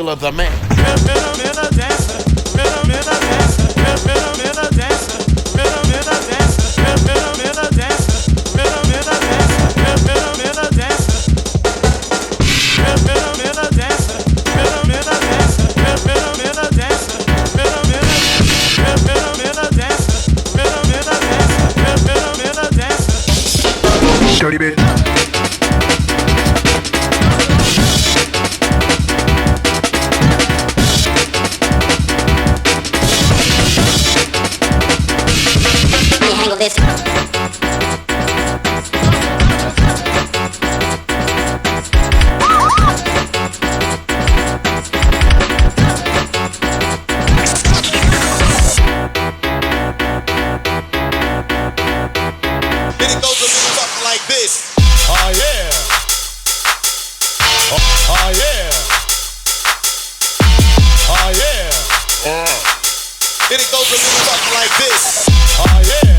of the man. Dirty bit. Let me handle this. Oh yeah. Oh yeah. Oh yeah. Then it goes a little something like this. Oh yeah.